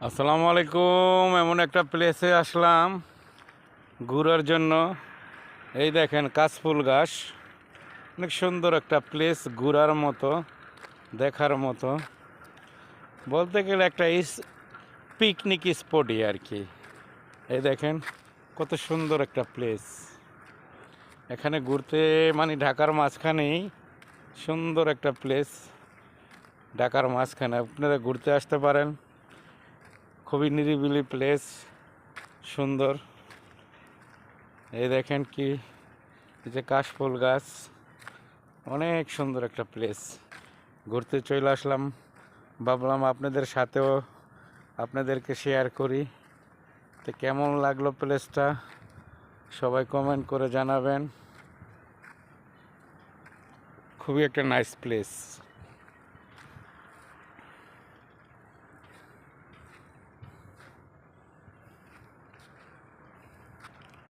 আসসালামু আলাইকুম। এমন একটা প্লেসে আসলাম ঘোরার জন্য। এই দেখেন কাশফুল গাছ, অনেক সুন্দর একটা প্লেস, ঘোরার মতো, দেখার মতো, বলতে গেলে একটা পিকনিক স্পটই আর কি। এই দেখেন কত সুন্দর একটা প্লেস। এখানে ঘুরতে মানে ঢাকার মাঝখানেই সুন্দর একটা প্লেস। ঢাকার মাঝখানে আপনারা ঘুরতে আসতে পারেন। খুবই নিরিবিলি প্লেস, সুন্দর। এই দেখেন কি, এই যে কাশফুল গাছ, অনেক সুন্দর একটা প্লেস। ঘুরতে চলে আসলাম, ভাবলাম আপনাদের সাথেও আপনাদেরকে শেয়ার করি। তো কেমন লাগলো প্লেসটা সবাই কমেন্ট করে জানাবেন। খুবই একটা নাইস প্লেস।